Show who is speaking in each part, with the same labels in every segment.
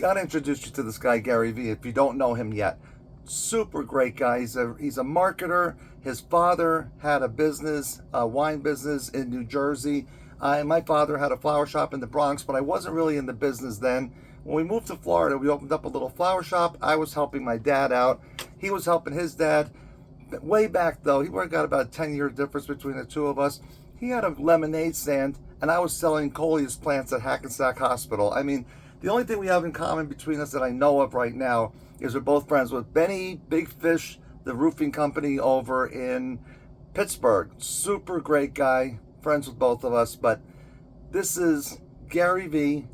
Speaker 1: got to introduce you to this guy, Gary Vee, if you don't know him yet. Super great guy. He's a marketer. His father had a business, a wine business in New Jersey. My father had a flower shop in the Bronx, but I wasn't really in the business then. When we moved to Florida, we opened up a little flower shop. I was helping my dad out. He was helping his dad. Way back though, he got about a 10-year difference between the two of us. He had a lemonade stand, and I was selling coleus plants at Hackensack Hospital. I mean, the only thing we have in common between us that I know of right now is we're both friends with Benny Big Fish, the roofing company over in Pittsburgh. Super great guy, friends with both of us. But this is Gary Vee.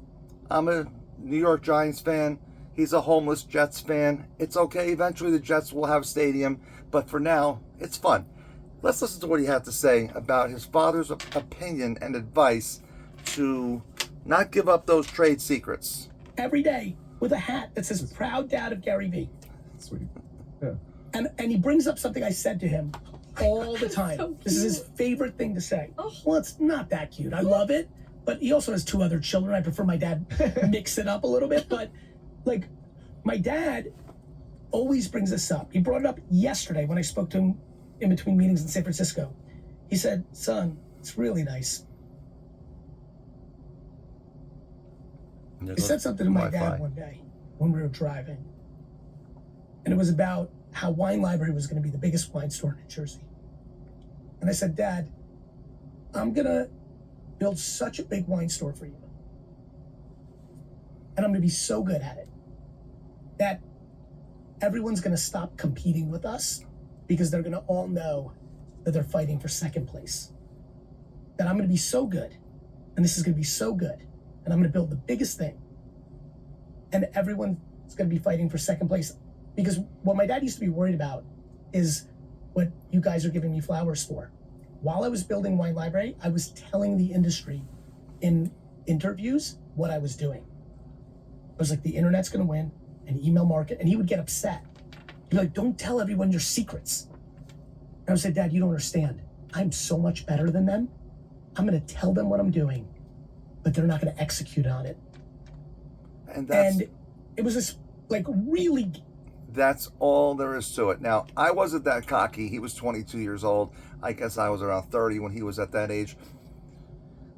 Speaker 1: I'm a New York Giants fan. He's a homeless Jets fan. It's okay. Eventually the Jets will have a stadium, but for now, it's fun. Let's listen to what he had to say about his father's opinion and advice to not give up those trade secrets.
Speaker 2: Every day with a hat that says "Proud Dad of Gary Vee."
Speaker 3: Sweet. Yeah.
Speaker 2: And he brings up something I said to him all the time.
Speaker 4: So
Speaker 2: this is his favorite thing to say. Well, it's not that cute. I love it. But he also has 2 other children. I prefer my dad mix it up a little bit. But like, my dad always brings this up. He brought it up yesterday when I spoke to him in between meetings in San Francisco. He said, "Son, it's really nice." He said something to my dad one day when we were driving. And it was about how Wine Library was going to be the biggest wine store in New Jersey. And I said, "Dad, I'm going to build such a big wine store for you. And I'm going to be so good at it that everyone's going to stop competing with us because they're going to all know that they're fighting for second place. That I'm going to be so good, and this is going to be so good, and I'm going to build the biggest thing. And everyone's going to be fighting for second place." Because what my dad used to be worried about is what you guys are giving me flowers for. While I was building Wine Library, I was telling the industry in interviews what I was doing. I was like, the internet's going to win, and email market, and he would get upset. He'd be like, "Don't tell everyone your secrets." And I would say, "Dad, you don't understand. I'm so much better than them. I'm going to tell them what I'm doing, but they're not going to execute on it." And it was this like really...
Speaker 1: That's all there is to it. Now, I wasn't that cocky. He was 22 years old. I guess I was around 30 when he was at that age.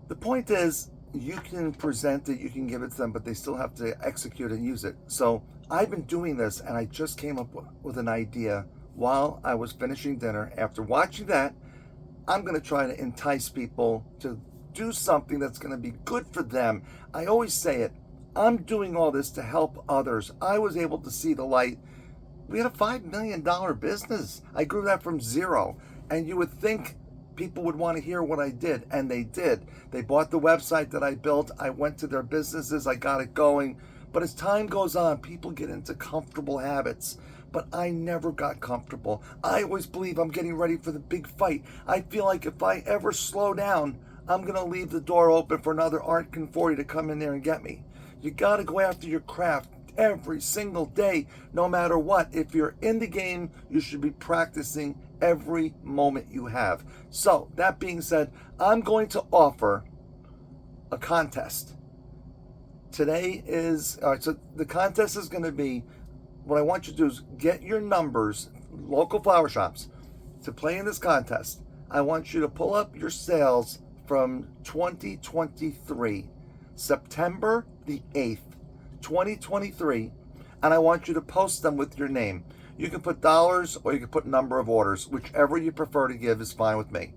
Speaker 1: The point is, you can present it, you can give it to them, but they still have to execute and use it. So I've been doing this, and I just came up with an idea while I was finishing dinner. After watching that, I'm going to try to entice people to do something that's going to be good for them. I always say it. I'm doing all this to help others. I was able to see the light. We had a $5 million business. I grew that from zero. And you would think people would want to hear what I did, and they did. They bought the website that I built. I went to their businesses. I got it going. But as time goes on, people get into comfortable habits. But I never got comfortable. I always believe I'm getting ready for the big fight. I feel like if I ever slow down, I'm going to leave the door open for another Art Conforti to come in there and get me. You got to go after your craft every single day, no matter what. If you're in the game, you should be practicing every moment you have. So, that being said, I'm going to offer a contest. Today is, all right, so the contest is going to be, what I want you to do is get your numbers, local flower shops, to play in this contest. I want you to pull up your sales from 2023, September the 8th, 2023, and I want you to post them with your name. You can put dollars or you can put number of orders. Whichever you prefer to give is fine with me.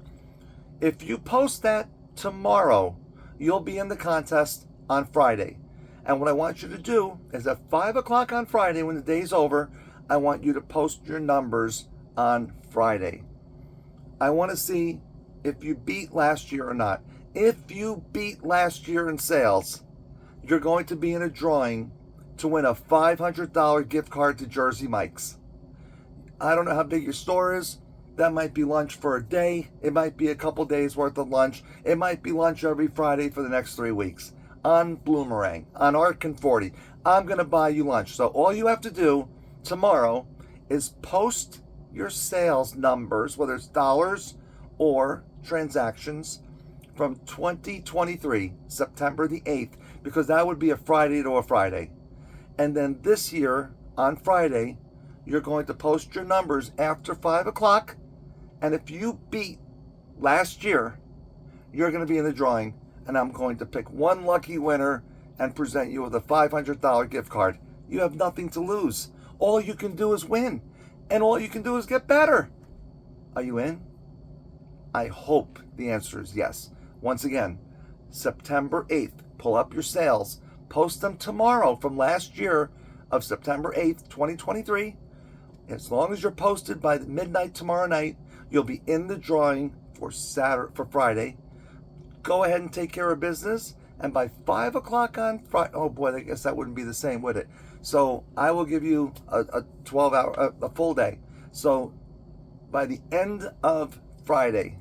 Speaker 1: If you post that tomorrow, you'll be in the contest on Friday. And what I want you to do is at 5 o'clock on Friday, when the day's over, I want you to post your numbers on Friday. I want to see if you beat last year or not. If you beat last year in sales, you're going to be in a drawing to win a $500 gift card to Jersey Mike's. I don't know how big your store is. That might be lunch for a day. It might be a couple days worth of lunch. It might be lunch every Friday for the next 3 weeks. On Bloomerang, on Art Conforti, I'm going to buy you lunch. So all you have to do tomorrow is post your sales numbers, whether it's dollars or transactions, from 2023, September the 8th, because that would be a Friday to a Friday. And then this year, on Friday, you're going to post your numbers after 5 o'clock. And if you beat last year, you're going to be in the drawing. And I'm going to pick one lucky winner and present you with a $500 gift card. You have nothing to lose. All you can do is win. And all you can do is get better. Are you in? I hope the answer is yes. Once again, September 8th, pull up your sales. Post them tomorrow from last year of September 8th, 2023. As long as you're posted by midnight tomorrow night, you'll be in the drawing for Friday. Go ahead and take care of business. And by 5 o'clock on Friday, oh boy, I guess that wouldn't be the same, would it? So I will give you a 12-hour, a full day. So by the end of Friday,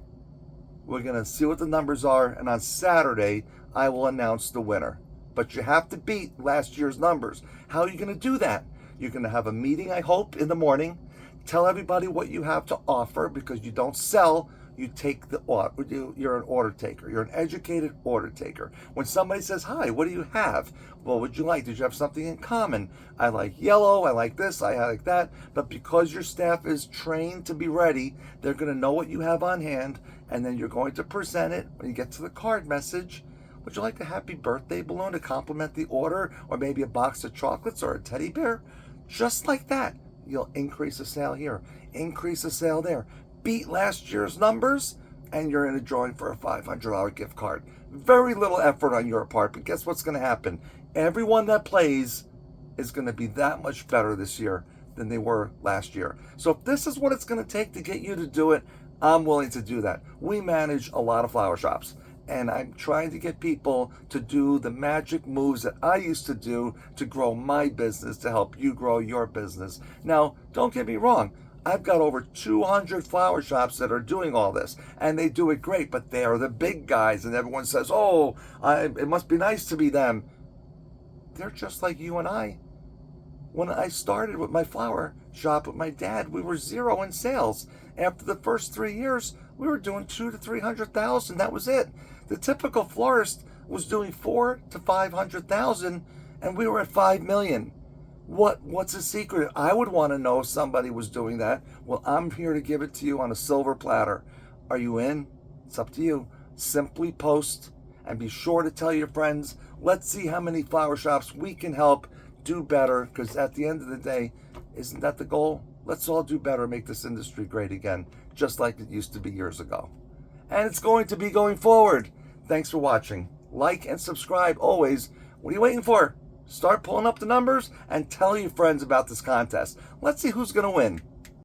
Speaker 1: we're going to see what the numbers are. And on Saturday, I will announce the winner. But you have to beat last year's numbers. How are you going to do that? You're going to have a meeting, I hope, in the morning. Tell everybody what you have to offer, because you don't sell. You take the order. You're an order taker. You're an educated order taker. When somebody says, hi, what do you have? What would you like? Did you have something in common? I like yellow. I like this. I like that. But because your staff is trained to be ready, they're going to know what you have on hand. And then you're going to present it when you get to the card message. Would you like a happy birthday balloon to compliment the order? Or maybe a box of chocolates or a teddy bear? Just like that. You'll increase a sale here. Increase a sale there. Beat last year's numbers, and you're in a drawing for a $500 gift card. Very little effort on your part, but guess what's going to happen? Everyone that plays is going to be that much better this year than they were last year. So if this is what it's going to take to get you to do it, I'm willing to do that. We manage a lot of flower shops, and I'm trying to get people to do the magic moves that I used to do to grow my business, to help you grow your business. Now, don't get me wrong. I've got over 200 flower shops that are doing all this, and they do it great, but they are the big guys, and everyone says, oh, it must be nice to be them. They're just like you and I. When I started with my flower shop with my dad, we were zero in sales. After the first 3 years, we were doing 200,000 to 300,000. That was it. The typical florist was doing 400,000 to 500,000, and we were at 5 million. What's the secret? I would want to know if somebody was doing that. Well, I'm here to give it to you on a silver platter. Are you in? It's up to you. Simply post and be sure to tell your friends. Let's see how many flower shops we can help do better, because at the end of the day, isn't that the goal? Let's all do better, make this industry great again, just like it used to be years ago. And it's going to be going forward. Thanks for watching. Like and subscribe always. What are you waiting for? Start pulling up the numbers and tell your friends about this contest. Let's see who's going to win.